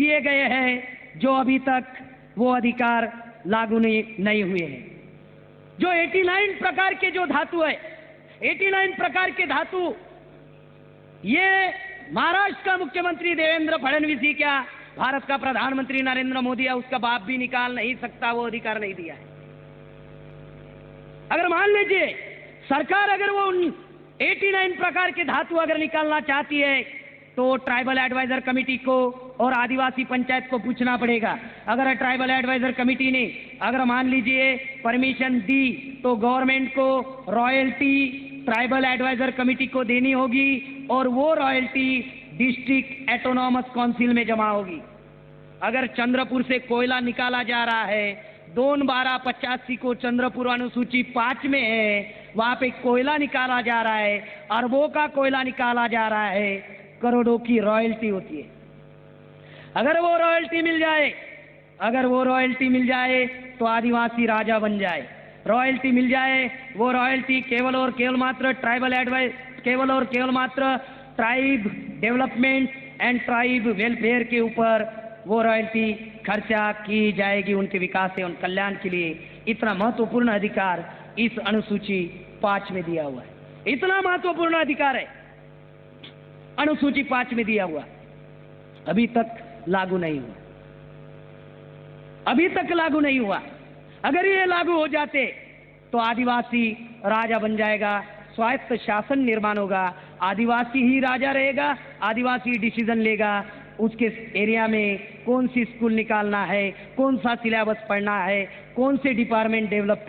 दिए गए हैं जो अभी तक वो अधिकार लागू नहीं हुए हैं। जो 89 प्रकार के जो धातु है, 89 प्रकार के धातु, ये महाराष्ट्र का मुख्यमंत्री देवेंद्र फडणवीस ही क्या, भारत का प्रधानमंत्री नरेंद्र मोदी या उसका बाप भी निकाल नहीं सकता, वो अधिकार नहीं दिया है। अगर मान लीजिए सरकार अगर वो 89 प्रकार के धातु अगर निकालना चाहती है तो ट्राइबल एडवाइजर कमेटी को और आदिवासी पंचायत को पूछना पड़ेगा। अगर ट्राइबल एडवाइजर कमेटी ने अगर मान लीजिए परमिशन दी तो गवर्नमेंट को रॉयल्टी ट्राइबल एडवाइजर कमेटी को देनी होगी और वो रॉयल्टी डिस्ट्रिक्ट ऑटोनॉमस काउंसिल में जमा होगी। अगर चंद्रपुर से कोयला निकाला जा रहा है, 2/12/85 को चंद्रपुर अनुसूची 5 में है, वहां पे कोयला निकाला जा रहा है, अरबों का कोयला निकाला जा रहा है, करोड़ों की रॉयल्टी होती है। अगर वो रॉयल्टी मिल जाए तो आदिवासी राजा बन जाए। रॉयल्टी मिल जाए, वो रॉयल्टी केवल और केवल मात्र tribe development and tribe welfare के ऊपर वो रॉयल्टी खर्चा की जाएगी, उनके विकास एवं कल्याण के लिए। इतना महत्वपूर्ण अधिकार इस अनुसूची 5 में दिया हुआ है। इतना महत्वपूर्ण अधिकार है अनुसूची 5 में दिया हुआ, अभी तक लागू नहीं हुआ। अगर ये लागू हो जाते तो आदिवासी राजा बन जाएगा, स्वायत्त शासन निर्माण होगा, आदिवासी ही राजा रहेगा, आदिवासी डिसीजन लेगा उसके एरिया में कौन सी स्कूल निकालना है, कौन सा सिलेबस पढ़ना है, कौन से डिपार्टमेंट डेवलप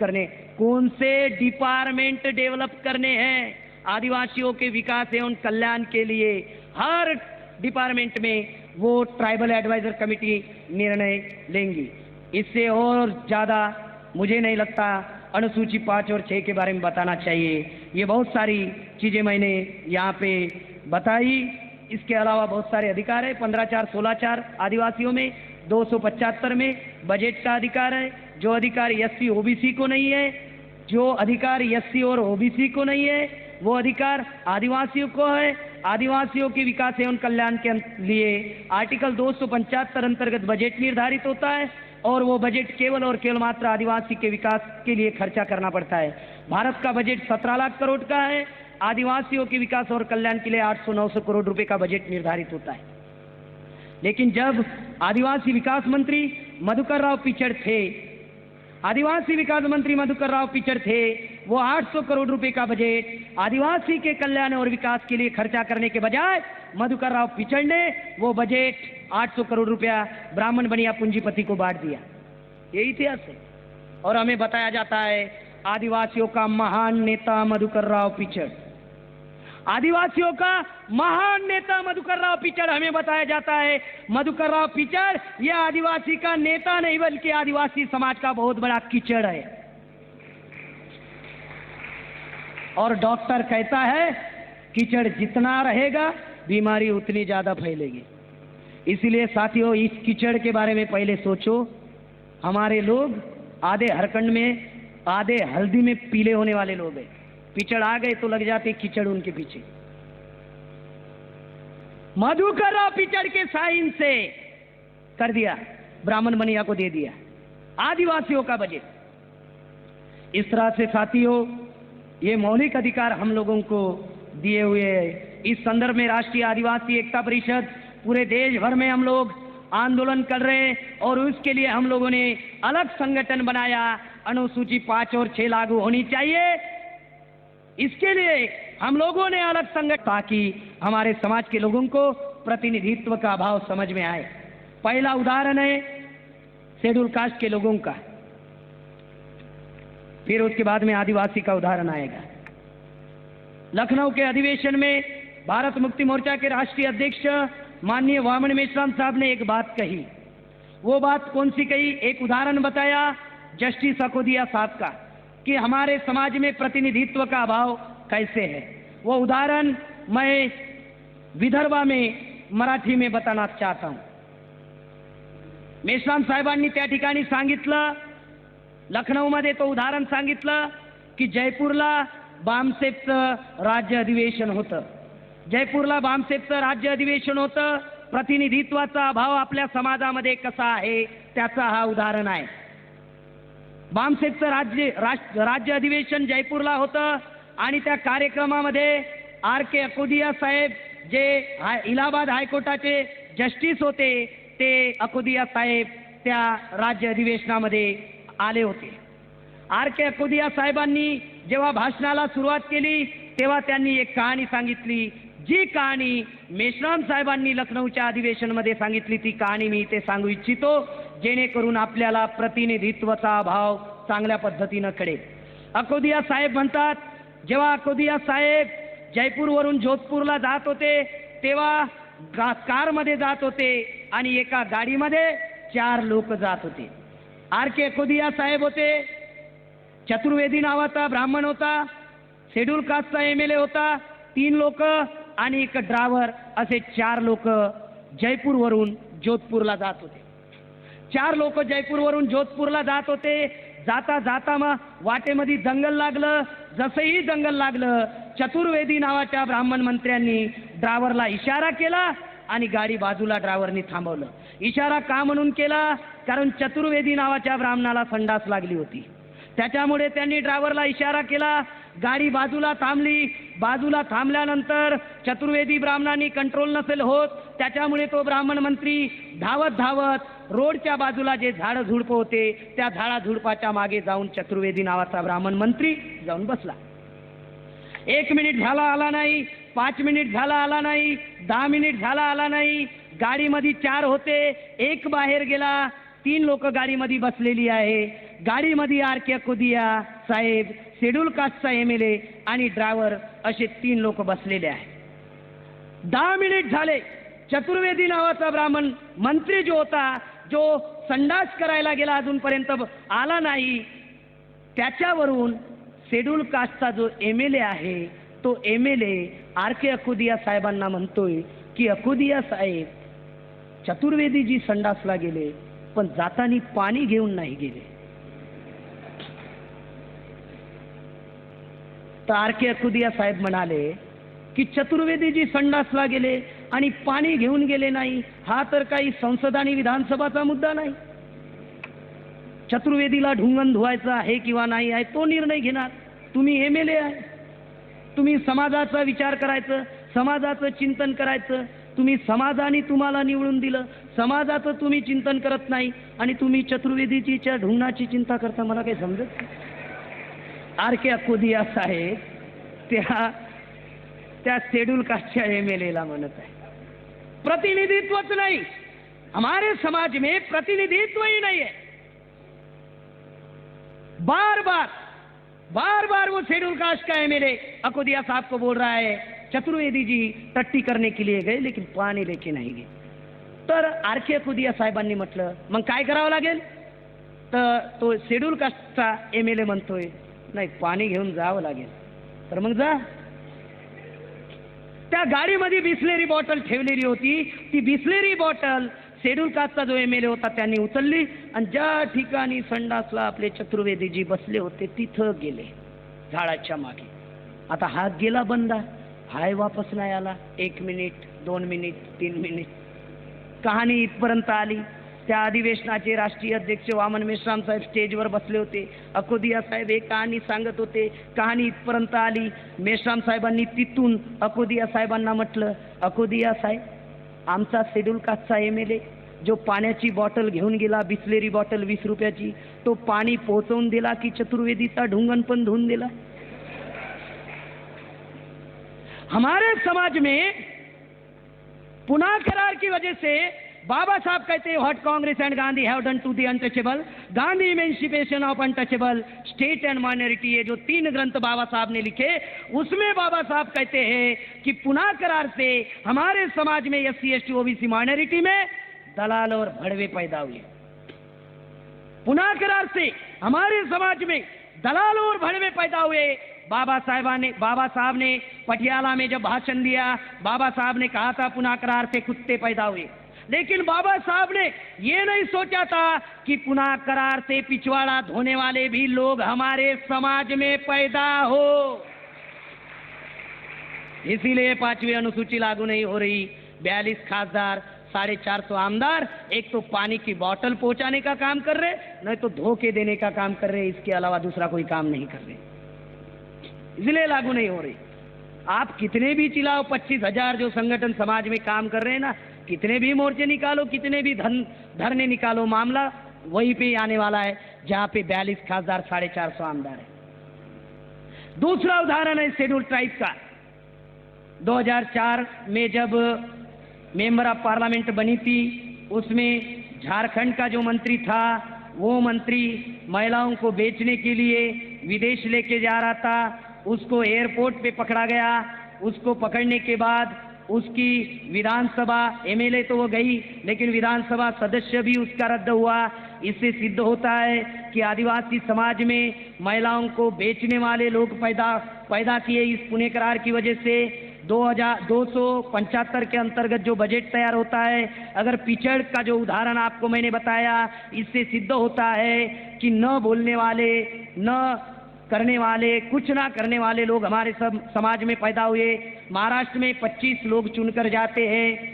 करने हैं। आदिवासियों के विकास एवं कल्याण के लिए हर डिपार्टमेंट में वो ट्राइबल एडवाइजर कमेटी निर्णय लेंगी। इससे और ज़्यादा मुझे नहीं लगता अनुसूची 5 और 6 के बारे में बताना चाहिए। ये बहुत सारी चीज़ें मैंने यहाँ पे बताई। इसके अलावा बहुत सारे अधिकार है, 15/4 16/4 आदिवासियों में, 275 में बजट का अधिकार है। जो अधिकार एससी ओबीसी को नहीं है, जो अधिकार एससी और ओबीसी को नहीं है, वो अधिकार आदिवासियों को है। आदिवासियों के विकास एवं कल्याण के लिए आर्टिकल 275 अंतर्गत बजट निर्धारित होता है और वो बजट केवल और केवल मात्र आदिवासी के विकास के लिए खर्चा करना पड़ता है। भारत का बजट 17 लाख करोड़ का है, आदिवासियों के विकास और कल्याण के लिए 800-900 करोड़ रुपए का बजट निर्धारित होता है। लेकिन जब आदिवासी विकास मंत्री मधुकर राव पिचड़ थे, वो 800 करोड़ रुपए का बजट आदिवासी के कल्याण और विकास के लिए खर्चा करने के बजाय मधुकर राव पिचड़ ने वो बजट 800 करोड़ रुपया ब्राह्मण बनिया पूंजीपति को बांट दिया। यही इतिहास है। और हमें बताया जाता है आदिवासियों का महान नेता मधुकर राव पिचड़, आदिवासियों का महान नेता मधुकर राव पिचड़ हमें बताया जाता है। मधुकर राव पिचड़ ये आदिवासी का नेता नहीं बल्कि आदिवासी समाज का बहुत बड़ा कीचड़ है। और डॉक्टर कहता है कीचड़ जितना रहेगा बीमारी उतनी ज्यादा फैलेगी। इसलिए साथियों, इस कीचड़ के बारे में पहले सोचो। हमारे लोग आधे हरकंड में, आधे हल्दी में पीले होने वाले लोग हैं। पिचड़ आ गए तो लग जाते कीचड़ उनके पीछे। मधुकर राव पिचड़ के साइन से कर दिया, ब्राह्मण बनिया को दे दिया आदिवासियों का बजट। इस तरह से साथियों, ये मौलिक अधिकार हम लोगों को दिए हुए हैं। इस संदर्भ में राष्ट्रीय आदिवासी एकता परिषद पूरे देश भर में हम लोग आंदोलन कर रहे हैं और उसके लिए हम लोगों ने अलग संगठन बनाया। अनुसूची 5 और 6 लागू होनी चाहिए, इसके लिए हम लोगों ने अलग संगठन, ताकि हमारे समाज के लोगों को प्रतिनिधित्व का अभाव समझ में आए। पहला उदाहरण है शेड्यूल कास्ट के लोगों का, फिर उसके बाद में आदिवासी का उदाहरण आएगा। लखनऊ के अधिवेशन में भारत मुक्ति मोर्चा के राष्ट्रीय अध्यक्ष माननीय वामन मेश्राम साहब ने एक बात कही। वो बात कौन सी कही? एक उदाहरण बताया जस्टिस अकोदिया साहब का कि हमारे समाज में प्रतिनिधित्व का अभाव कैसे है। वो उदाहरण मैं विदर्भा में मराठी में बताना चाहता हूं। मेश्राम साहेबांनी त्या ठिकाणी सांगितलं, लखनऊमध्ये तो उदाहरण सांगितलं की जयपूरला बामसेफचं राज्य अधिवेशन होतं। जयपूरला बामसेफचं राज्य अधिवेशन होतं प्रतिनिधित्वाचा अभाव आपल्या समाजामध्ये कसा आहे त्याचा हा उदाहरण आहे. बामसेफचं राज्य अधिवेशन जयपूरला होतं आणि त्या कार्यक्रमामध्ये R.K. अकोदिया साहेब जे इलाहाबाद हायकोर्टाचे जस्टिस होते ते अकोदिया साहेब त्या राज्य अधिवेशनामध्ये आले होते. R.K. अकोदिया साहेबांनी जेव्हा भाषणाला सुरुवात केली तेव्हा त्यांनी एक कहाणी सांगितली. जी कहाणी मेश्राम साहेबांनी लखनौच्या अधिवेशनमध्ये सांगितली ती कहाणी मी इथे सांगू इच्छितो, जेणेकरून आपल्याला प्रतिनिधित्वाचा अभाव चांगल्या पद्धतीनं कळेल. अकोदिया साहेब म्हणतात, जेव्हा अकोदिया साहेब जयपूरवरून जोधपूरला जात होते तेव्हा कारमध्ये जात होते आणि एका गाडीमध्ये 4 लोक जात होते. R.K. अकोदिया साहेब होते, चतुर्वेदी नावाचा ब्राह्मण होता, शेड्यूल कास्टचा MLA होता, 3 लोक आणि एक ड्रायव्हर असे 4 लोक जयपूरवरून जोधपूरला जात होते. 4 लोक जयपूरवरून जोधपूरला जात होते. जाता जाता मग वाटेमध्ये जंगल लागलं. जसंही जंगल लागलं चतुर्वेदी नावाच्या ब्राह्मण मंत्र्यांनी ड्रायव्हरला इशारा केला आणि गाडी बाजूला ड्रायव्हरनी थांबवलं. इशारा का म्हणून केला? कारण चतुर्वेदी नावाच्या ब्राह्मणाला संडास लागली होती. त्याच्यामुळे त्यांनी ड्रायव्हरला इशारा केला. गाडी बाजूला थांबली. बाजूला थांबल्यानंतर चतुर्वेदी ब्राह्मणांनी कंट्रोल नसेल होत, त्याच्यामुळे तो ब्राह्मण मंत्री धावत धावत रोडच्या बाजूला जे झाडं झुडपं होते त्या झाडा झुडपाच्या मागे जाऊन चतुर्वेदी नावाचा ब्राह्मण मंत्री जाऊन बसला. 1 मिनिट झाला आला नाही, 5 मिनिट झाला आला नाही, 10 मिनिट झाला आला नाही. गाडीमध्ये 4 होते, 1 बाहेर गेला. 3 लोक गाडीमध्ये बसलेली आहे. गाडीमध्ये R.K. अकोदिया साहेब, शेड्यूल कास्टचा MLA आणि ड्रायव्हर असे 3 लोक बसलेले आहे. 10 मिनिट झाले. चतुर्वेदी नावाचा ब्राह्मण मंत्री जो होता, जो संडास करायला गेला अजूनपर्यंत आला नाही, त्याच्यावरून शेड्यूल कास्टचा जो MLA आहे तो MLA R.K. अकोदिया साहेबांना म्हणतोय की अकोदिया साहेब, चतुर्वेदीजी संडासला गेले पण जाताना पाणी घेऊन नाही गेले. तर R.K. अकोदिया साहेब म्हणाले की चतुर्वेदीजी संडासला गेले आणि पाणी घेऊन गेले नाही, हा तर काही संसद आणि विधानसभाचा मुद्दा नाही. चतुर्वेदीला ढुंगण धुवायचं आहे किंवा नाही आहे तो निर्णय घेणार तुम्ही MLA आहे. तुम्ही समाजाचा विचार करायचं, समाजाचं चिंतन करायचं. तुम्ही समाजाने तुम्हाला निवडून दिलं, समाजाचं तुम्ही चिंतन करत नाही आणि तुम्ही चतुर्वेदीच्या ढुंगणाची चिंता करता. मला काही समजत नाही. R.K. अकोदिया साहेब त्या शेड्यूल कास्टच्या MLA म्हणत आहे प्रतिनिधित्वच नहीं, हमारे समाज में प्रतिनिधित्व ही नहीं है. बार बार वो शेड्यूल कास्ट का MLA अकोदिया साहब को बोल रहा है चतुर्वेदी जी टट्टी करने के लिए गए लेकिन पानी लेके नहीं गए. तर R.K. अकोदिया साहेबांनी म्हटलं मग काय करावं लागेल. तर तो शेड्यूल कास्टचा MLA म्हणतोय नाही पाणी घेऊन जावं लागेल. तर मग जा. त्या गाडीमध्ये बिस्लेरी बॉटल ठेवलेली होती. ती बिस्लेरी बॉटल शेड्यूल कास्टचा जो MLA होता त्यांनी उचलली आणि ज्या ठिकाणी संडासला आपले चतुर्वेदीजी बसले होते तिथं गेले झाडाच्या मागे. आता हा गेला बंदा, हाय वापस नाही आला. 1 मिनिट, 2 मिनिट, 3 मिनिट, कहाणी इथपर्यंत आली. त्या अधिवेशनाचे राष्ट्रीय अध्यक्ष वामन मेश्राम साहेब स्टेजवर बसले होते. अकोदिया साहेब एक कहाणी सांगत होते. कहाणी इथपर्यंत आली. मेश्राम साहेबांनी तिथून अकोदिया साहेबांना म्हटलं, अकोदिया साहेब, आमचा शेड्यूल कास्टचा MLA जो पाण्याची बॉटल घेऊन गेला, बिस्लेरी बॉटल 20 रुपयाची, तो पाणी पोहोचवून दिला की चतुर्वेदीचा ढुंगण पण धुवून दिला. हमारे समाज में पुना करार की वजह से बाबा साहब कहते हैं what Congress and Gandhi have done to the untouchable, Gandhi emancipation of untouchable, state and minority, ये जो 3 ग्रंथ बाबा साहब ने लिखे उसमें बाबा साहब कहते हैं कि पुना करार से हमारे समाज में SC ST OBC माइनॉरिटी में दलाल और भड़वे पैदा हुए. पुना करार से हमारे समाज में दलाल और भड़वे पैदा हुए. बाबा साहब ने पटियाला में जब भाषण दिया, बाबा साहब ने कहा था पुना करार से कुत्ते पैदा हुए. लेकिन बाबा साहब ने ये नहीं सोचा था कि पुना करार से पिछवाड़ा धोने वाले भी लोग हमारे समाज में पैदा हो. इसीलिए 5वीं अनुसूची लागू नहीं हो रही. 42 खासदार 450 आमदार एक तो पानी की बोतल पहुंचाने का काम कर रहे, नहीं तो धोखे देने का काम कर रहे, इसके अलावा दूसरा कोई काम नहीं कर रहे, इसलिए लागू नहीं हो रही। आप कितने भी चिल्लाओ, 25,000 जो संगठन समाज में काम कर रहे हैं ना, कितने भी मोर्चे निकालो, कितने भी धरने निकालो, मामला वहीं पे आने वाला है जहां पे 42 खासदार 450 आमदार है। दूसरा उदाहरण है शेड्यूल ट्राइब का। 2004 में जब मेंबर ऑफ पार्लियामेंट बनी थी, उसमें झारखंड का जो मंत्री था, वो मंत्री महिलाओं को बेचने के लिए विदेश लेके जा रहा था, उसको एयरपोर्ट पे पकड़ा गया। उसको पकड़ने के बाद उसकी विधानसभा, एमएलए तो वो गई, लेकिन विधानसभा सदस्य भी उसका रद्द हुआ। इससे सिद्ध होता है कि आदिवासी समाज में महिलाओं को बेचने वाले लोग पैदा किए। इस पुणे करार की वजह से 275 के अंतर्गत जो बजट तैयार होता है, अगर पिछड़ का जो उदाहरण आपको मैंने बताया, इससे सिद्ध होता है कि न बोलने वाले, न करने वाले, कुछ ना करने वाले लोग हमारे सब समाज में पैदा हुए। महाराष्ट्र में 25 लोग चुनकर जाते हैं,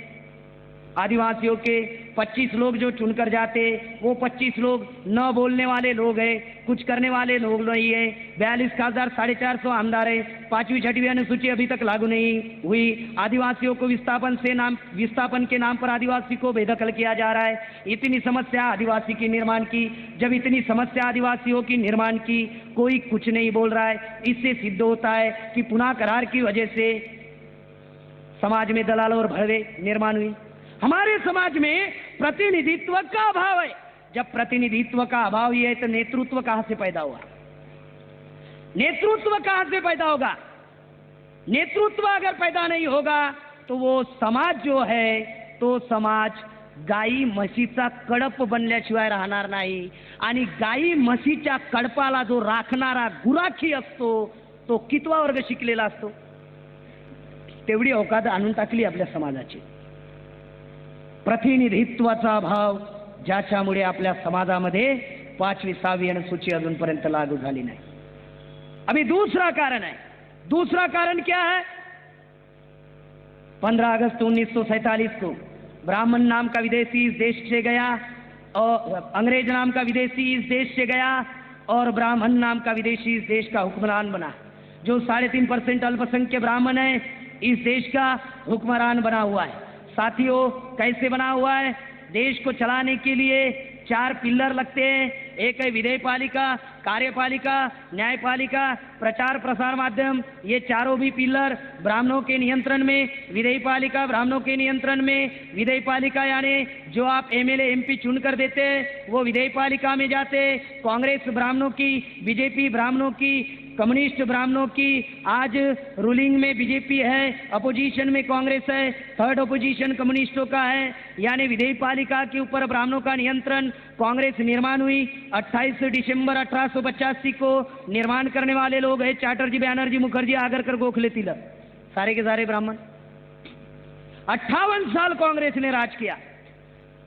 आदिवासियों के 25 लोग जो चुनकर जाते, वो 25 लोग न बोलने वाले लोग हैं, कुछ करने वाले लोग नहीं है। 42 खासदार 450 आमदार है। 5वीं 6वीं अनुसूची अभी तक लागू नहीं हुई। आदिवासियों को विस्थापन के नाम पर आदिवासी को बेदखल किया जा रहा है। इतनी समस्या आदिवासी की निर्माण की, जब इतनी समस्या आदिवासियों की निर्माण की, कोई कुछ नहीं बोल रहा है। इससे सिद्ध होता है कि पुणे करार की वजह से समाज में दलाल और भड़वे निर्माण हुई। हमारे समाज में प्रतिनिधित्व का अभाव है। जब प्रतिनिधित्व का अभाव ही है तो नेतृत्व कहां से पैदा हुआ? नेतृत्व कहां से पैदा होगा? नेतृत्व अगर पैदा नहीं होगा तो वो समाज जो है, तो समाज गाई म्हशीचा कडप बनल्याशिवाय राहणार नाही। आणि गाई म्हशीच्या कडपाला जो राखणारा गुराखी असतो, तो कितवा वर्ग शिकलेला असतो? तेवढी अवकात आणून टाकली आपल्या समाजाची। प्रतिनिधित्वाचा अभाव, ज्याच्यामुळे आपल्या समाजामध्ये 5वी 6वी अनुसूची अजूनपर्यंत लागू झाली नाही। अभी दूसरा कारण है। दूसरा कारण क्या है? 15 अगस्त 1947 को ब्राह्मण नाम का विदेशी इस देश से गया, और अंग्रेज नाम का विदेशी इस देश से गया, और ब्राह्मण नाम का विदेशी इस देश का हुक्मरान बना। जो 3.5% अल्पसंख्यक ब्राह्मण है, इस देश का हुक्मरान बना हुआ है। साथियों, कैसे बना हुआ है? देश को चलाने के लिए 4 पिल्लर लगते हैं। एक है विधेयपालिका, कार्यपालिका, न्यायपालिका, प्रचार प्रसार माध्यम। ये चारों भी पिल्लर ब्राह्मणों के नियंत्रण में। विधेयपालिका ब्राह्मणों के नियंत्रण में। विधेयपालिका यानी जो आप एमएलए एमपी चुनकर देते हैं, वो विधेयपालिका में जाते। कांग्रेस ब्राह्मणों की, बीजेपी ब्राह्मणों की, कम्युनिस्ट ब्राह्मणों की। आज रूलिंग में बीजेपी है, अपोजिशन में कांग्रेस है, थर्ड अपोजिशन कम्युनिस्टों का है। यानी विधेयपालिका के ऊपर ब्राह्मणों का नियंत्रण। कांग्रेस निर्माण हुई 28 दिसंबर 1885 को। निर्माण करने वाले लोग हैं चैटर्जी, बैनर्जी, मुखर्जी, आगरकर, गोखले, तिलक, सारे के सारे ब्राह्मण। 58 साल कांग्रेस ने राज किया।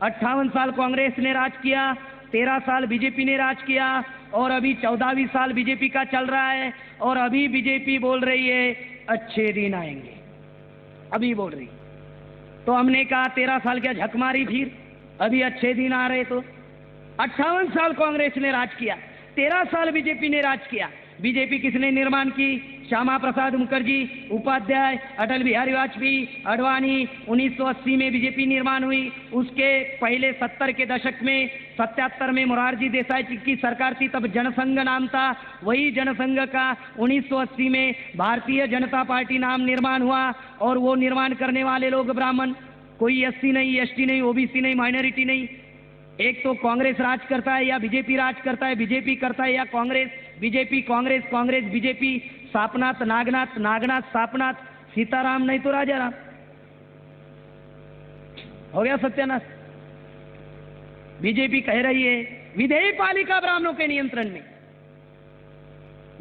58 साल कांग्रेस ने राज किया, 13 साल बीजेपी ने राज किया, और अभी 14वीं साल बीजेपी का चल रहा है। और अभी बीजेपी बोल रही है अच्छे दिन आएंगे, अभी बोल रही। तो हमने कहा 13 साल क्या झक मारी, फिर अभी अच्छे दिन आ रहे। तो 58 साल कांग्रेस ने राज किया, 13 साल बीजेपी ने राज किया। बीजेपी किसने निर्माण की? श्यामा प्रसाद मुखर्जी, उपाध्याय, अटल बिहारी वाजपेयी, अडवाणी। 1980 में बीजेपी निर्माण हुई। उसके पहले 70 के दशक में, 77 में मोरारजी देसाई की सरकार थी, तब जनसंघ नाम था। वही जनसंघ का 1980 में भारतीय जनता पार्टी नाम निर्माण हुआ। और वो निर्माण करने वाले लोग ब्राह्मण, कोई एससी नहीं, एसटी नहीं, ओबीसी नहीं, माइनॉरिटी नहीं। एक तो कांग्रेस राज करता है या बीजेपी राज करता है, बीजेपी करता है या कांग्रेस, बीजेपी कांग्रेस, कांग्रेस बीजेपी। सापनाथ नागनाथ, नागनाथ सापनाथ, सीताराम नहीं तो राजाराम। हो गया सत्यानाश। बीजेपी कह रही है विधेयपालिका ब्राह्मणों के नियंत्रण में,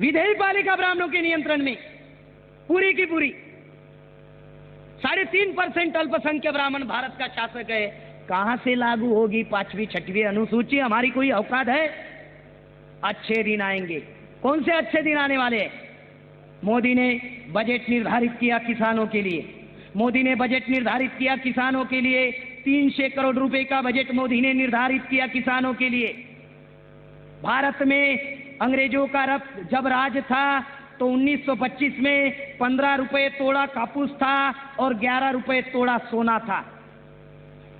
विधेयपालिका ब्राह्मणों के नियंत्रण में पूरी की पूरी। 3.5% अल्पसंख्यक ब्राह्मण भारत का शासक है। कहां से लागू होगी 5वीं 6वीं अनुसूची? हमारी कोई औकात है? अच्छे दिन आएंगे। कौन से अच्छे दिन आने वाले हैं? मोदी ने बजट निर्धारित किया किसानों के लिए। मोदी ने बजट निर्धारित किया किसानों के लिए 300 करोड़ रुपए का बजट मोदी ने निर्धारित किया किसानों के लिए। भारत में अंग्रेजों का जब राज था तो 1925 में 15 रुपए तोड़ा कापूस था और 11 रुपए तोड़ा सोना था।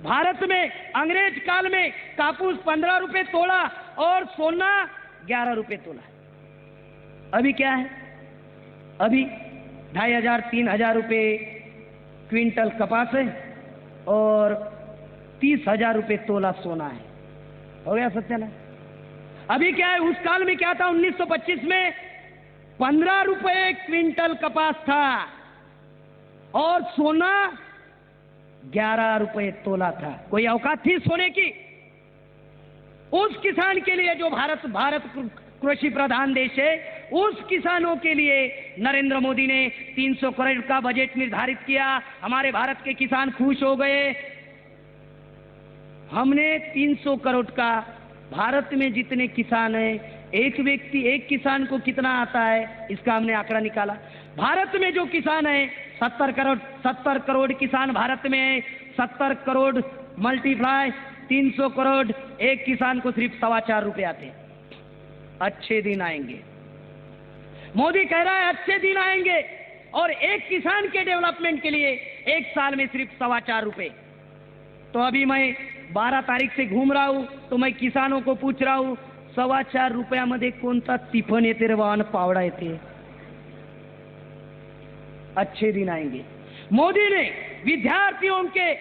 भारत में अंग्रेज काल में कापूस 15 रुपए तोड़ा और सोना 11 रुपए तोला। अभी क्या है? अभी 2500-3000 रुपए क्विंटल कपास है और 30,000 रुपए तोला सोना है। हो गया सत्यानाश। अभी क्या है? उस काल में क्या था? 1925 में 15 रुपए क्विंटल कपास था और सोना 11 रुपए तोला था। कोई औकात थी सोने की? उस किसान के लिए जो भारत कृषि प्रधान देश है, उस किसानों के लिए नरेंद्र मोदी ने 300 करोड़ का बजट निर्धारित किया। हमारे भारत के किसान खुश हो गए। हमने 300 करोड़ का, भारत में जितने किसान हैं, एक किसान को कितना आता है इसका हमने आंकड़ा निकाला। भारत में जो किसान है 70 करोड़ किसान भारत में है। 70 करोड़ मल्टीप्लाई 300 करोड़, एक किसान को सिर्फ 4.25 रुपए आते हैं। अच्छे दिन आएंगे, मोदी कह रहा है अच्छे दिन आएंगे, और एक किसान के डेवलपमेंट के लिए एक साल में सिर्फ 4.25 रुपए। तो अभी मैं 12 तारीख से घूम रहा हूं तो मैं किसानों को पूछ रहा हूं 4.25 रुपयामध्ये कोणता तिफन येते रे वाहन पावडा येते? अच्छे दिन आएंगे। मोदी ने विद्यार्थियों के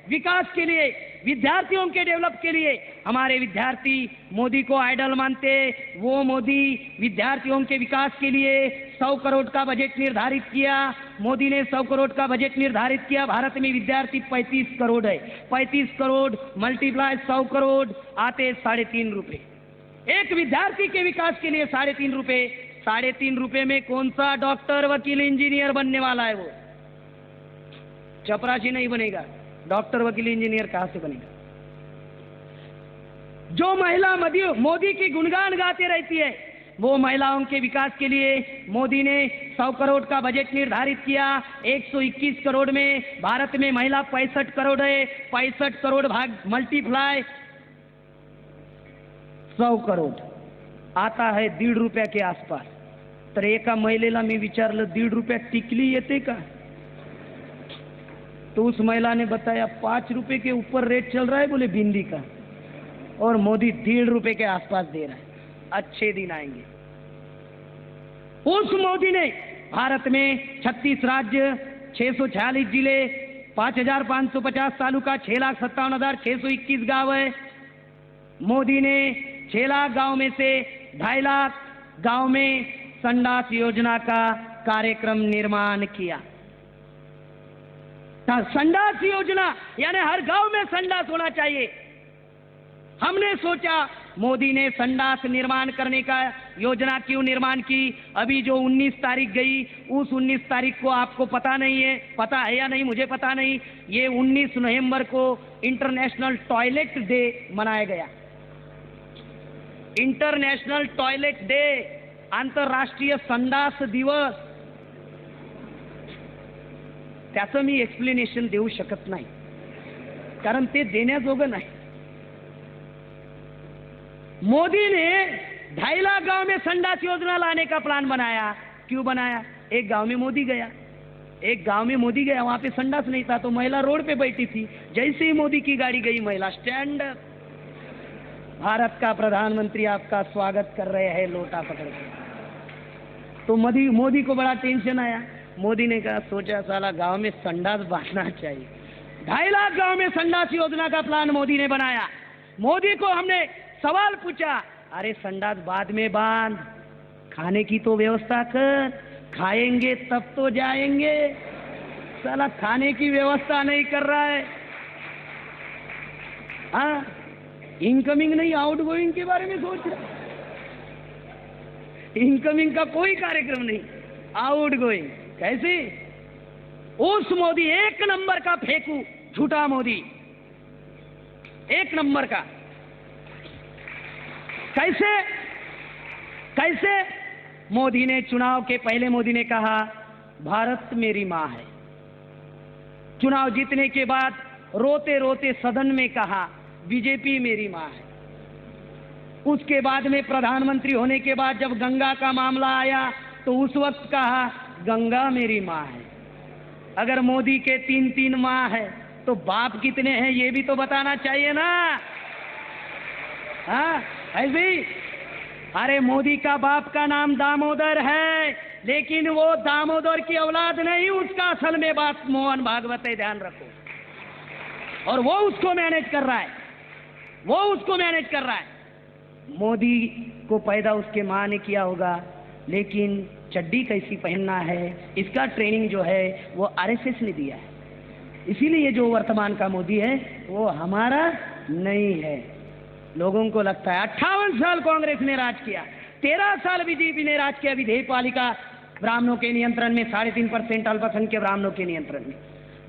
विकास के लिए, विद्यार्थियों के डेवलप के लिए, हमारे विद्यार्थी मोदी को आइडल मानते, वो मोदी विद्यार्थियों के विकास के लिए 100 करोड़ का बजट निर्धारित किया। मोदी ने 100 करोड़ का बजट निर्धारित किया। भारत में विद्यार्थी 35 करोड़ है। 35 करोड़ मल्टीप्लाई 100 करोड़ आते 3.5 रुपए। एक विद्यार्थी के विकास के लिए 3.5 रुपए। 3.5 रुपए में कौन सा डॉक्टर, वकील, इंजीनियर बनने वाला है? वो चपरासी नहीं बनेगा। डॉक्टर, वकील, इंजीनियर कहां से बनेगा? जो महिला मोदी की गुणगान गाती रहती है, वो महिलाओं के विकास के लिए मोदी ने 100 करोड़ का बजट निर्धारित किया। 121 करोड़ में भारत में महिला 65 करोड़ है। 65 करोड़ भाग मल्टीप्लाई 100 करोड़ आता है 1.5 रुपया के आसपास। तर एका महिलेला मी विचारलं 1.5 रुपया टिकली येते का? तो उस महिला ने बताया 5 रुपए के ऊपर रेट चल रहा है बोले भिंडी का, और मोदी 1.5 रुपए के आसपास दे रहा है। अच्छे दिन आएंगे। उस मोदी ने भारत में 36 राज्य, 646 जिले, 5,550 तालुका, 6,57,621 गांव है। मोदी ने 6 लाख गांव में से 2.5 लाख गांव में संडास योजना का कार्यक्रम निर्माण किया। संडास योजना यानी हर गांव में संडास होना चाहिए। हमने सोचा मोदी ने संडास निर्माण करने का योजना क्यों निर्माण की? अभी जो 19 तारीख गई, उस 19 तारीख को आपको पता नहीं है, पता है या नहीं मुझे पता नहीं, ये 19 नवंबर को इंटरनेशनल टॉयलेट डे मनाया गया। इंटरनेशनल टॉयलेट डे, आंतरराष्ट्रीय संडास दिवस। त्याचं मी एक्सप्लेनेशन देऊ शकत नाही, कारण ते देण्याजोगं नाही। मोदी ने 2.5 लाख गांव में संडास योजना लाने का प्लान बनाया। क्यों बनाया? एक गांव में मोदी गया, वहां पे संडास नहीं था तो महिला रोड पे बैठी थी। जैसे ही मोदी की गाड़ी गई, महिला स्टैंड अप। भारत का प्रधानमंत्री आपका स्वागत कर रहे हैं लोटा पकड़ के। तो मोदी को बड़ा टेंशन आया। मोदी ने कहा, सोचा साला गांव में संडास बांधना चाहिए। 2.5 लाख गांव में संडास योजना का प्लान मोदी ने बनाया। मोदी को हमने सवाल पूछा, अरे संडास बाद में बांध, खाने की तो व्यवस्था कर, खाएंगे तब तो जाएंगे। साला खाने की व्यवस्था नहीं कर रहा है। हाँ, इनकमिंग नहीं आउटगोइंग के बारे में सोच रहा। इनकमिंग का कोई कार्यक्रम नहीं, आउटगोइंग कैसे? उस मोदी एक नंबर का फेंकू, झूठा मोदी, एक नंबर का। कैसे? मोदी ने चुनाव के पहले मोदी ने कहा, भारत मेरी मां है। चुनाव जीतने के बाद रोते रोते सदन में कहा बीजेपी मेरी माँ है। उसके बाद में प्रधानमंत्री होने के बाद जब गंगा का मामला आया तो उस वक्त कहा गंगा मेरी माँ है। अगर मोदी के 3 माँ है तो बाप कितने हैं ये भी तो बताना चाहिए ना। हाँ ऐसे ही, अरे मोदी का बाप का नाम दामोदर है, लेकिन वो दामोदर की औलाद नहीं, उसका असल में बात मोहन भागवत है, ध्यान रखो। और वो उसको मैनेज कर रहा है, वो उसको मैनेज कर रहा है। मोदी को पैदा उसके माँ ने किया होगा, लेकिन चड्डी कैसी पहनना है इसका ट्रेनिंग जो है वो आरएसएस ने दिया है। इसीलिए जो वर्तमान का मोदी है वो हमारा नहीं है। लोगों को लगता है 58 साल कांग्रेस ने राज किया, 13 साल बीजेपी ने राज किया। विधेयक पालिका ब्राह्मणों के नियंत्रण में, 3.5% अल्पसंख्यक ब्राह्मणों के नियंत्रण में।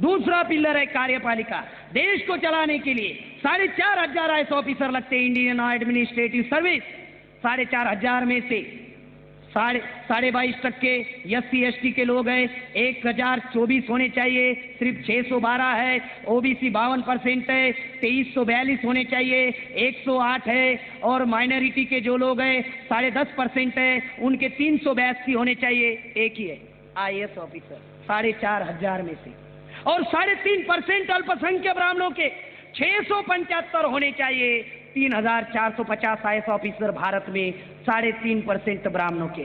दूसरा पिलर है कार्यपालिका। देश को चलाने के लिए 4,500 आईएएस ऑफिसर लगते हैं, इंडियन एडमिनिस्ट्रेटिव सर्विस। 4,500 में से 22% SC/ST के लोग हैं, 1,024 होने चाहिए, सिर्फ 612 है। ओबीसी 52% है, 2,342 होने चाहिए, 108 है। और माइनॉरिटी के जो लोग हैं 10.5% है, उनके 382 होने चाहिए, एक ही है आईएएस ऑफिसर 4,500 में से। और 3.5% अल्पसंख्यक ब्राह्मणों के 675 होने चाहिए, 3,450 आईएएस ऑफिसर भारत में 3.5% ब्राह्मणों के।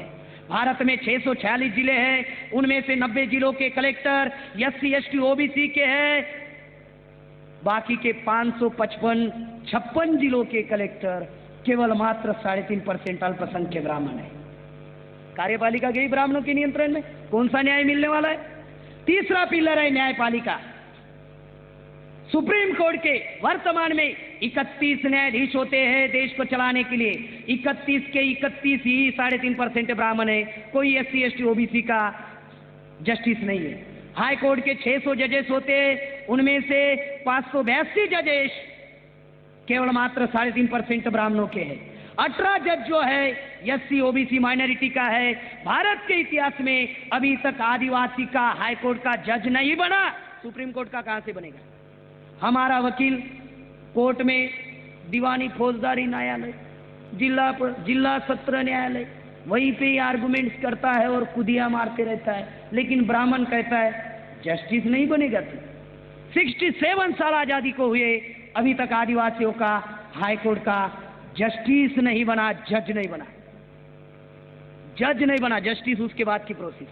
भारत में 646 जिले हैं, उनमें से 90 जिलों के कलेक्टर SC/ST OBC के हैं, बाकी के 56 जिलों के कलेक्टर केवल मात्र 3.5% अल्पसंख्यक ब्राह्मण है। कार्यपालिका गई ब्राह्मणों के नियंत्रण में, कौन सा न्याय मिलने वाला है? तीसरा पिलर है न्यायपालिका। सुप्रीम कोर्ट के वर्तमान में 31 न्यायाधीश होते हैं देश को चलाने के लिए। 31 के 31 ही 3.5% ब्राह्मण है, कोई SC/ST OBC का जस्टिस नहीं है। हाई कोर्ट के 600 जजेस होते हैं, उनमें से 582 जजेस केवल मात्र 3.5% ब्राह्मणों के हैं। 18 जज जो है SC OBC माइनॉरिटी का है। भारत के इतिहास में अभी तक आदिवासी का हाई कोर्ट का जज नहीं बना, सुप्रीम कोर्ट का कहां से बनेगा? हमारा वकील कोर्ट में दीवानी फौजदारी न्यायालय, जिला सत्र न्यायालय, वहीं पे ही आर्गुमेंट्स करता है और कुदिया मारते रहता है, लेकिन ब्राह्मण कहता है जस्टिस नहीं बनेगा। तो 67 साल आजादी को हुए, अभी तक आदिवासियों का हाई कोर्ट का जस्टिस नहीं बना, जज नहीं बना, जज नहीं बना, जस्टिस उसके बाद की प्रोसेस।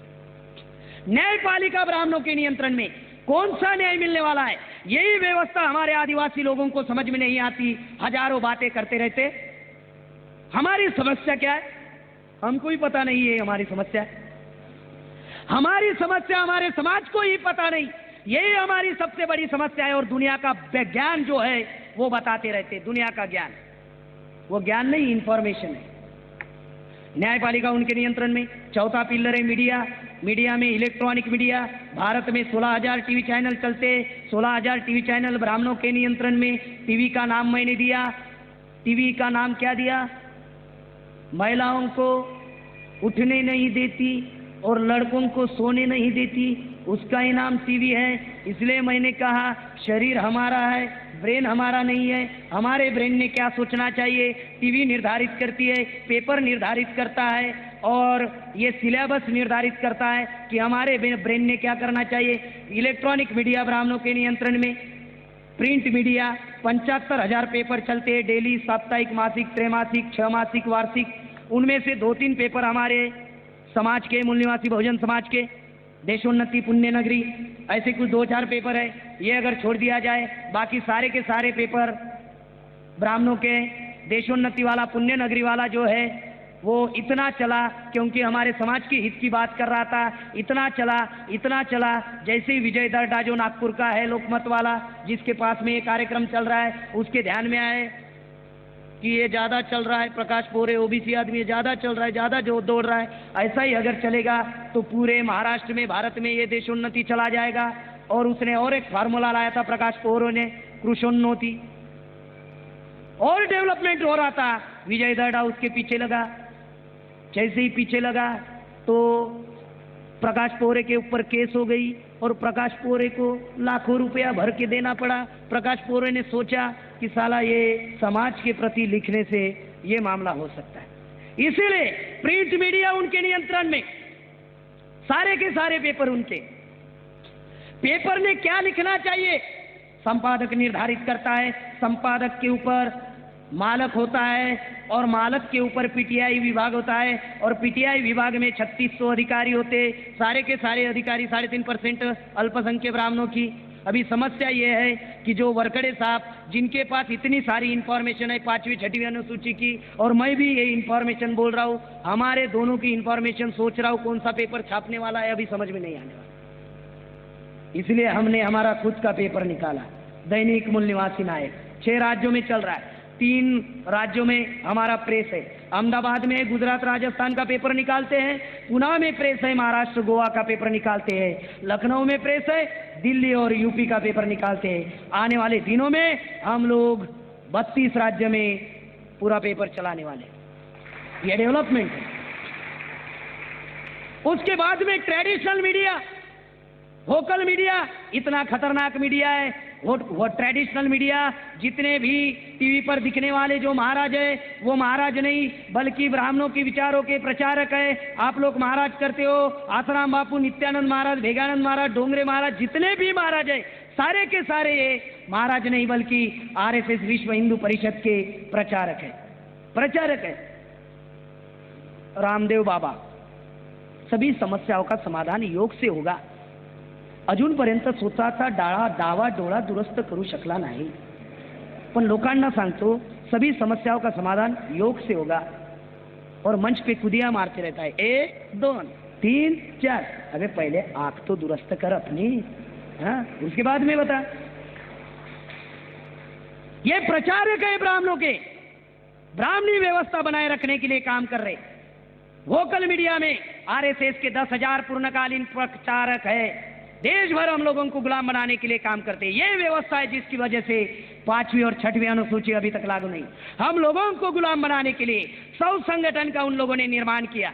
न्यायपालिका ब्राह्मणों के नियंत्रण में, कौन सा न्याय मिलने वाला है? यही व्यवस्था हमारे आदिवासी लोगों को समझ में नहीं आती, हजारों बातें करते रहते। हमारी समस्या क्या है हमको ही पता नहीं है। हमारी समस्या हमारे समाज को ही पता नहीं, यही हमारी सबसे बड़ी समस्या है। और दुनिया का विज्ञान जो है वो बताते रहते, दुनिया का ज्ञान, वो ज्ञान नहीं, इंफॉर्मेशन है। न्यायपालिका उनके नियंत्रण में। चौथा पिलर है मीडिया। मीडिया में इलेक्ट्रॉनिक मीडिया, भारत में 16,000 टीवी चैनल चलते, 16,000 टीवी चैनल ब्राह्मणों के नियंत्रण में। टीवी का नाम मैंने दिया, टीवी का नाम क्या दिया? महिलाओं को उठने नहीं देती और लड़कों को सोने नहीं देती, उसका ही नाम टीवी है। इसलिए मैंने कहा शरीर हमारा है, ब्रेन हमारा नहीं है। हमारे ब्रेन ने क्या सोचना चाहिए टीवी निर्धारित करती है, पेपर निर्धारित करता है, और ये सिलेबस निर्धारित करता है कि हमारे ब्रेन ने क्या करना चाहिए। इलेक्ट्रॉनिक मीडिया ब्राह्मणों के नियंत्रण में। प्रिंट मीडिया 75,000 पेपर चलते हैं डेली, साप्ताहिक, मासिक, त्रैमासिक, 6 मासिक, वार्षिक। उनमें से 2-3 पेपर हमारे समाज के, मूल निवासी बहुजन समाज के, देशोन्नति, पुण्य नगरी, ऐसे कुछ 2-4 पेपर है। ये अगर छोड़ दिया जाए, बाकी सारे के सारे पेपर ब्राह्मणों के, देशोन्नति वाला, पुण्य नगरी वाला जो है वो इतना चला क्योंकि हमारे समाज की हित की बात कर रहा था। इतना चला जैसे ही विजय दर्डा जो नागपुर का है, लोकमत वाला, जिसके पास में ये कार्यक्रम चल रहा है, उसके ध्यान में आए कि ये ज़्यादा चल रहा है, प्रकाश पोरे OBC आदमी ज़्यादा चल रहा है, ज़्यादा जो दौड़ रहा है, ऐसा ही अगर चलेगा तो पूरे महाराष्ट्र में, भारत में ये देशोन्नति चला जाएगा। और उसने और एक फार्मूला लाया था प्रकाश पोरे ने, कृषोन्नति, और डेवलपमेंट हो रहा था। विजय दर्डा उसके पीछे लगा। जैसे ही पीछे लगा तो प्रकाश पोहरे के ऊपर केस हो गई और प्रकाश पोहरे को लाखों रुपया भर के देना पड़ा। प्रकाश पोहरे ने सोचा कि साला ये समाज के प्रति लिखने से ये मामला हो सकता है, इसीलिए प्रिंट मीडिया उनके नियंत्रण में, सारे के सारे पेपर उनके। पेपर में क्या लिखना चाहिए संपादक निर्धारित करता है। संपादक के ऊपर मालक होता है और मालक के ऊपर पीटीआई विभाग होता है और पीटीआई विभाग में 3600 अधिकारी होते, सारे के सारे अधिकारी 3.5% अल्पसंख्यक ब्राह्मणों की। अभी समस्या ये है कि जो वरकड़े साहब जिनके पास इतनी सारी इंफॉर्मेशन है 5वीं 6वीं अनुसूची की, और मैं भी ये इंफॉर्मेशन बोल रहा हूँ, हमारे दोनों की इंफॉर्मेशन सोच रहा हूँ कौन सा पेपर छापने वाला है, अभी समझ में नहीं आने वाला। इसलिए हमने हमारा खुद का पेपर निकाला, दैनिक मूल निवासी नायक। 6 राज्यों में चल रहा है, 3 राज्यों में हमारा प्रेस है। अहमदाबाद में गुजरात राजस्थान का पेपर निकालते हैं, पुणे में प्रेस है, महाराष्ट्र गोवा का पेपर निकालते हैं, लखनऊ में प्रेस है, दिल्ली और यूपी का पेपर निकालते हैं। आने वाले दिनों में हम लोग 32 राज्य में पूरा पेपर चलाने वाले हैं। ये डेवलपमेंट है। उसके बाद में ट्रेडिशनल मीडिया, वोकल मीडिया इतना खतरनाक मीडिया है। वो ट्रेडिशनल मीडिया, जितने भी टीवी पर दिखने वाले जो महाराज है, वो महाराज नहीं बल्कि ब्राह्मणों के विचारों के प्रचारक है। आप लोग महाराज करते हो, आसाराम बापू, नित्यानंद महाराज, भेगानंद महाराज, डोंगरे महाराज, जितने भी महाराज है सारे के सारे ये महाराज नहीं बल्कि आरएसएस विश्व हिंदू परिषद के प्रचारक है। रामदेव बाबा, सभी समस्याओं का समाधान योग से होगा। अजूनपर्यंत स्वतःचा डावा डोळा दुरुस्त करू शकला नाही, पण लोकांना सांगतो सभी समस्याओं का समाधान योग से होगा, और मंच पे कुदिया मारते रहता है 1 2 3 4। अबे पहले आंख तो दुरुस्त कर अपनी, हाँ, उसके बाद में बता। ये प्रचारक है ब्राह्मणों के, ब्राह्मणी व्यवस्था बनाए रखने के लिए काम कर रहे। वोकल मीडिया में आरएसएस के 10,000 पूर्णकालीन प्रचारक है, देश भर हम लोगों को गुलाम बनाने के लिए काम करते हैं। ये व्यवस्था है जिसकी वजह से 5वीं और 6वीं अनुसूची अभी तक लागू नहीं। हम लोगों को गुलाम बनाने के लिए 100 संगठन का उन लोगों ने निर्माण किया।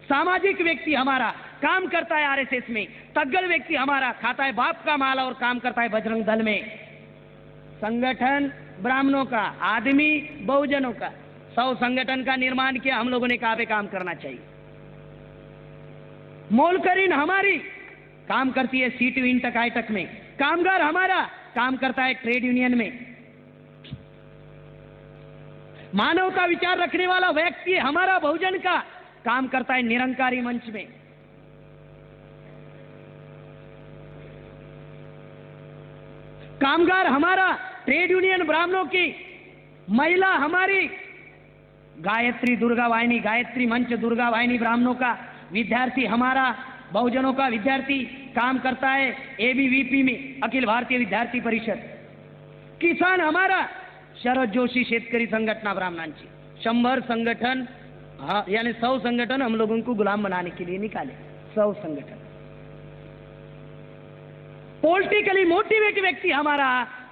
सामाजिक व्यक्ति हमारा काम करता है आरएसएस में, तग्गल व्यक्ति हमारा खाता है बाप का माल और काम करता है बजरंग दल में। संगठन ब्राह्मणों का, आदमी बहुजनों का, 100 संगठन का निर्माण किया। हम लोगों ने कहा पे काम करना चाहिए। मोलकरीन हमारी काम करती है सीटू इंटक आईटक में, कामगार हमारा काम करता है ट्रेड यूनियन में। मानव का विचार रखने वाला व्यक्ति हमारा बहुजन का काम करता है निरंकारी मंच में। कामगार हमारा ट्रेड यूनियन ब्राह्मणों की, महिला हमारी गायत्री दुर्गा वाहिनी, गायत्री मंच दुर्गा वाहिनी ब्राह्मणों का, विद्यार्थी हमारा बहुजनों का विद्यार्थी काम करता है एबीवीपी में, अखिल भारतीय विद्यार्थी परिषद। किसान हमारा शरद जोशी शेतकरी संघटना ब्राह्मणांची। 100 संगठन, हाँ, यानी 100 संगठन हम लोगों को गुलाम बनाने के लिए निकाले। 100 संगठन। पॉलिटिकली मोटिवेट व्यक्ति हमारा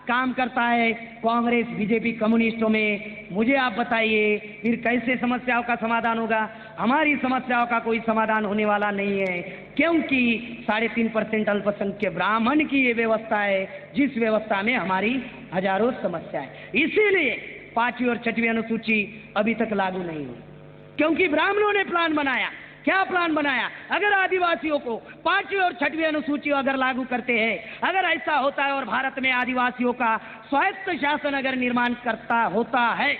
काम करता है कांग्रेस, बीजेपी, कम्युनिस्टों में। मुझे आप बताइए फिर कैसे समस्याओं का समाधान होगा? हमारी समस्याओं का कोई समाधान होने वाला नहीं है, क्योंकि 3.5% अल्पसंख्यक ब्राह्मण की ये व्यवस्था है जिस व्यवस्था में हमारी हजारों समस्याएं। इसीलिए 5वीं और 6वीं अनुसूची अभी तक लागू नहीं हुई, क्योंकि ब्राह्मणों ने प्लान बनाया। क्या प्लान बनाया? अगर आदिवासियों को 5वीं और 6वीं अनुसूची अगर लागू करते हैं, अगर ऐसा होता है और भारत में आदिवासियों का स्वायत्त शासन अगर निर्माण करता होता है,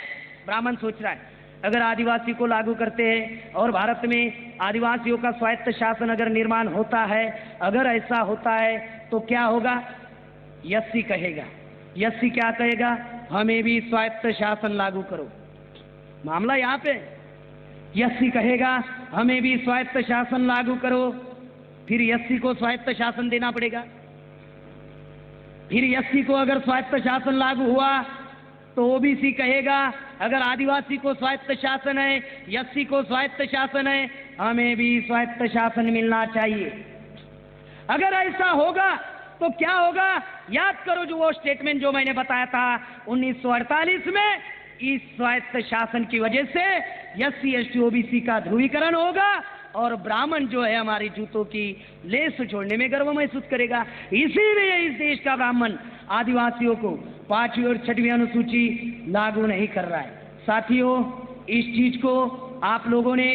ब्राह्मण सोच रहा है अगर आदिवासी को लागू करते हैं और भारत में आदिवासियों का स्वायत्त शासन अगर निर्माण होता है, अगर ऐसा होता है तो क्या होगा? यस्सी कहेगा। यस्सी क्या कहेगा? हमें भी स्वायत्त शासन लागू करो। मामला यहाँ पे यस्सी कहेगा हमें भी स्वायत्त शासन लागू करो, फिर यस्सी को स्वायत्त शासन देना पड़ेगा। फिर यस्सी को अगर स्वायत्त शासन लागू हुआ तो ओबीसी कहेगा अगर आदिवासी को स्वायत्त शासन है, यस्सी को स्वायत्त शासन है, हमें भी स्वायत्त शासन मिलना चाहिए। अगर ऐसा होगा तो क्या होगा? याद करो जो वो स्टेटमेंट जो मैंने बताया था 1948 में, इस स्वायत्त शासन की वजह से एससी एसटी ओबीसी का ध्रुवीकरण होगा और ब्राह्मण जो है हमारी जूतों की लेस छोड़ने में गर्व महसूस करेगा। इसीलिए इस देश का ब्राह्मण आदिवासियों को 5वीं और 6वीं अनुसूची लागू नहीं कर रहा है। साथियों, इस चीज को आप लोगों ने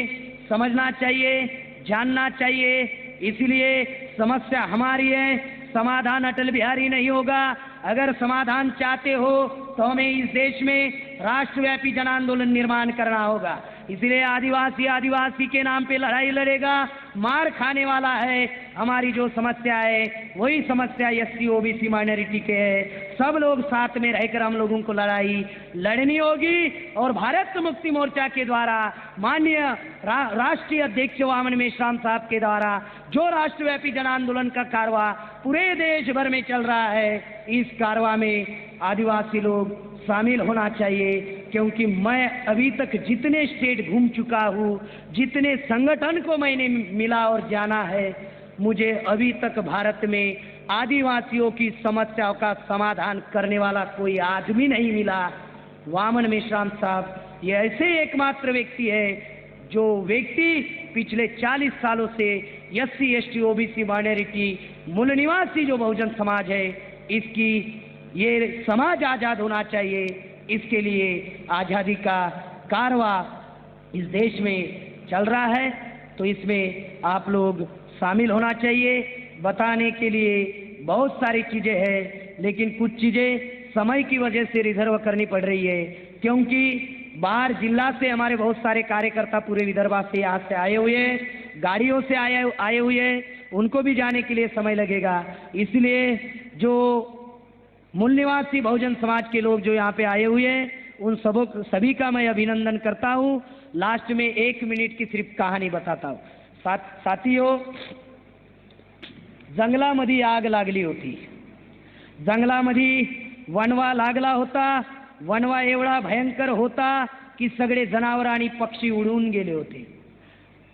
समझना चाहिए, जानना चाहिए। इसलिए समस्या हमारी है, समाधान अटल बिहारी नहीं होगा। अगर समाधान चाहते हो तो हमें इस देश में राष्ट्रव्यापी जन आंदोलन निर्माण करना होगा। इसलिए आदिवासी आदिवासी के नाम पे लड़ाई लड़ेगा, मार खाने वाला है। हमारी जो समस्या है वही समस्या एससी ओबीसी माइनॉरिटी के है। सब लोग साथ में रहकर हम लोगों को लड़ाई लड़नी होगी। और भारत मुक्ति मोर्चा के द्वारा माननीय राष्ट्रीय अध्यक्ष वामन मेश्राम साहब के द्वारा जो राष्ट्रव्यापी जन आंदोलन का कारवा पूरे देश भर में चल रहा है, इस कारवा में आदिवासी लोग शामिल होना चाहिए। क्योंकि मैं अभी तक जितने स्टेट घूम चुका हूँ, जितने संगठन को मैंने मिला और जाना है, मुझे अभी तक भारत में आदिवासियों की समस्याओं का समाधान करने वाला कोई आदमी नहीं मिला। वामन मेश्राम साहब ये ऐसे एकमात्र व्यक्ति है जो व्यक्ति पिछले 40 सालों से एससी एसटी ओबीसी माइनॉरिटी मूल निवासी जो बहुजन समाज है, इसकी ये समाज आज़ाद होना चाहिए। इसके लिए आज़ादी का कारवा इस देश में चल रहा है, तो इसमें आप लोग शामिल होना चाहिए। बताने के लिए बहुत सारी चीज़ें हैं, लेकिन कुछ चीज़ें समय की वजह से रिजर्व करनी पड़ रही है। क्योंकि बाहर जिला से हमारे बहुत सारे कार्यकर्ता पूरे विदर्भ से यहाँ से आए हुए हैं, गाड़ियों से आए हुए हैं, उनको भी जाने के लिए समय लगेगा। इसलिए जो मूल निवासी बहुजन समाज के लोग जो यहाँ पे आए हुए हैं, उन सभी का मैं अभिनंदन करता हूँ। लास्ट में 1 मिनट की सिर्फ कहानी बताता हूँ। साथियों, जंगलामध्ये आग लागली होती, जंगलामध्ये वणवा लागला होता। वणवा एवढा भयंकर होता की सगळे जनावर आणि पक्षी उडून गेले होते।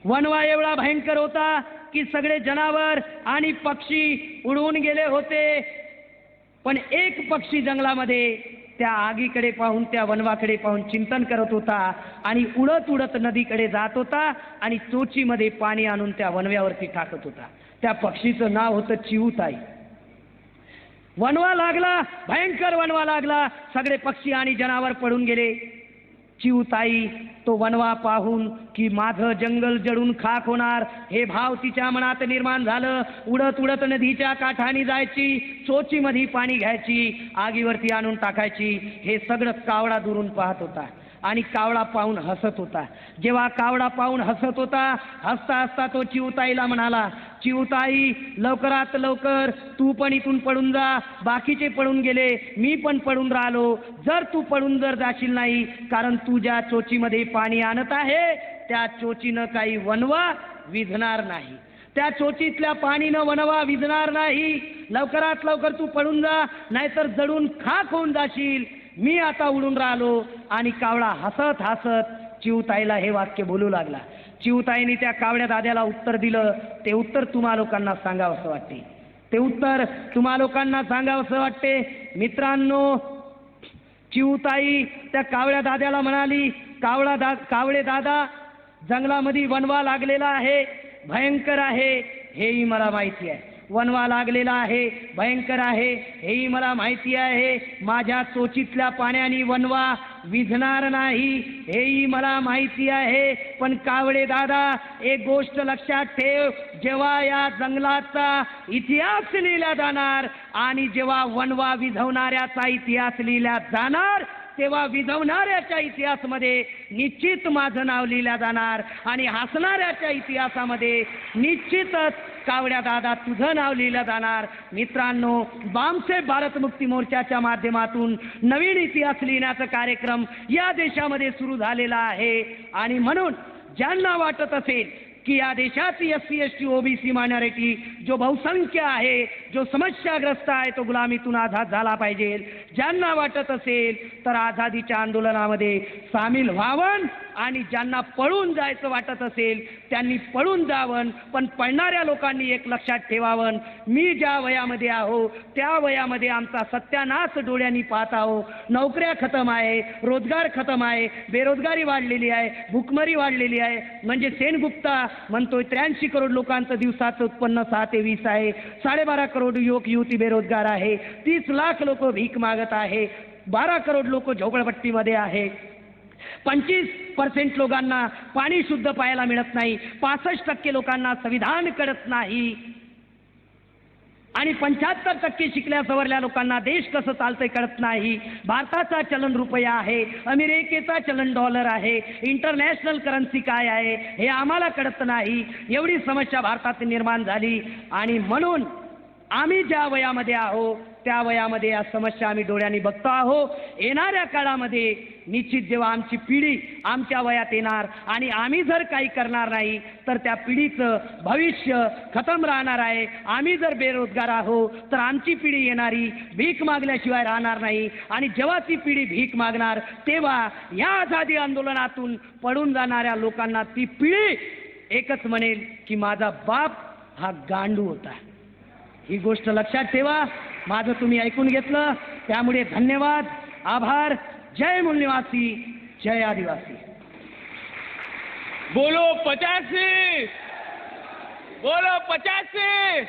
वणवा एवढा भयंकर होता की सगळे जनावर आणि पक्षी उडून गेले होते। पण एक पक्षी जंगलामध्ये त्या आगीकडे पाहून, त्या वनवाकडे पाहून चिंतन करत होता आणि उडत उडत नदीकडे जात होता आणि चोचीमध्ये पाणी आणून त्या वनव्यावरती टाकत होता। त्या पक्षीचं नाव होतं चिऊताई। वनवा लागला, भयंकर वनवा लागला, सगळे पक्षी आणि जनावर पडून गेले। चिऊताई तो वनवा पाहून की माझं जंगल जळून खाक होणार हे भाव तिच्या मनात निर्माण झालं। उडत उडत नदीच्या काठानी जायची, चोचीमध्ये पाणी घ्यायची, आगीवरती आणून टाकायची। हे सगळं कावळा दुरून पाहत होता आणि कावळा पाहून हसत होता। जेव्हा कावळा पाहून हसत होता, हसता हसता तो चिऊताईला म्हणाला, चिऊताई लवकरात लवकर तू पण इथून पडून जा, बाकीचे पडून गेले, मी पण पडून राहिलो। जर तू पडून जर जाशील नाही, कारण तू ज्या चोचीमध्ये पाणी आणत आहे त्या चोचीनं काही वनवा विझणार नाही, त्या चोचीतल्या पाणीनं वनवा विझणार नाही। लवकरात लवकर तू पडून जा, नाहीतर जळून खाक होऊन जाशील। मी आता उडून राहिलो। आणि कावळा हसत हसत चिऊताईला हे वाक्य बोलू लागला। चिऊताईने त्या कावळ्या दाद्याला उत्तर दिलं। ते उत्तर तुम्हा लोकांना सांगावंसं वाटते, ते उत्तर तुम्हा लोकांना सांगावंसं वाटते। मित्रांनो, चिऊताई त्या कावळ्या दाद्याला म्हणाली, कावळे दादा, जंगलामध्ये वनवा लागलेला आहे, भयंकर आहे, हेही मला माहिती आहे। वनवा लागलेला आहे, भयंकर आहे, हेही मला माहिती आहे। माझ्या चोचीतल्या पाण्याने वनवा विझणार नाही, हेही मला माहिती आहे। पण कावळे दादा, एक गोष्ट लक्षात ठेव, जेव्हा या जंगलाचा इतिहास लिहिला जाणार आणि जेव्हा वनवा विझवणाऱ्याचा इतिहास लिहिला जाणार, तेव्हा विझवणाऱ्याच्या इतिहासामध्ये निश्चित माझं नाव लिहिलं जाणार आणि हसणाऱ्याच्या इतिहासामध्ये निश्चितच कावड्या दादा तुझं नाव लिहिलं जाणार। मित्रांनो, बामसेफ भारत मुक्ती मोर्चाच्या माध्यमातून नवीन इतिहास लिहिण्याचा कार्यक्रम या देशामध्ये सुरू झालेला आहे। आणि म्हणून ज्यांना वाटत असेल की या देशाची एससी एसटी ओबीसी मायनॉरिटी जो बहुसंख्य आहे, जो समस्याग्रस्त आहे, तो गुलामीतून आझाद झाला पाहिजे, ज्यांना वाटत असेल तर आझादीच्या आंदोलनामध्ये सामील व्हावं आणि ज्यांना पळून जायचं वाटत असेल त्यांनी पळून जावं। पण पळणाऱ्या लोकांनी एक लक्षात ठेवावं, मी ज्या वयामध्ये आहो त्या वयामध्ये आमचा सत्यानाश डोळ्यांनी पाहत आहो। नोकऱ्या खतम आहे, रोजगार खतम आहे, बेरोजगारी वाढलेली आहे, भूकमरी वाढलेली आहे। म्हणजे सेनगुप्ता म्हणतोय 83 करोड लोकांचं दिवसाचं उत्पन्न 6 ते 20 आहे, 12.5 करोड युवक युवती बेरोजगार आहे, 30 लाख लोक भीक मागत आहे, 12 करोड लोक झोपडपट्टीमध्ये आहे, 25% लोकांना पाणी शुद्ध प्यायला मिळत नाही, 65% लोकांना संविधान कळत नाही आणि 75% शिकल्या सवरल्या लोकांना देश कसं चालतंय कळत नाही. भारताचा चलन रुपया आहे, अमेरिकेचा चलन डॉलर आहे, इंटरनॅशनल करन्सी काय आहे हे आम्हाला कळत नाही. एवढी समस्या भारतात निर्माण झाली आणि म्हणून आम्ही ज्या वयामध्ये आहो त्या वयामध्ये या समस्या आम्ही डोळ्यांनी बघतो आहो. येणाऱ्या काळामध्ये निश्चित जेव्हा आमची पिढी आमच्या वयात येणार आणि आम्ही जर काही करणार नाही तर त्या पिढीचं भविष्य खतम राहणार आहे. आम्ही जर बेरोजगार आहो तर आमची पिढी येणारी भीक मागल्याशिवाय राहणार नाही आणि जेव्हा ती पिढी भीक मागणार तेव्हा या आझादी आंदोलनातून पडून जाणाऱ्या लोकांना ती पिढी एकच म्हणेल की माझा बाप हा गांडू होता. ही गोष्ट लक्षात ठेवा. माझं तुम्ही ऐकून घेतलं त्यामुळे धन्यवाद, आभार. जय मूल निवासी, जय आदिवासी. बोलो 85, बोलो 85.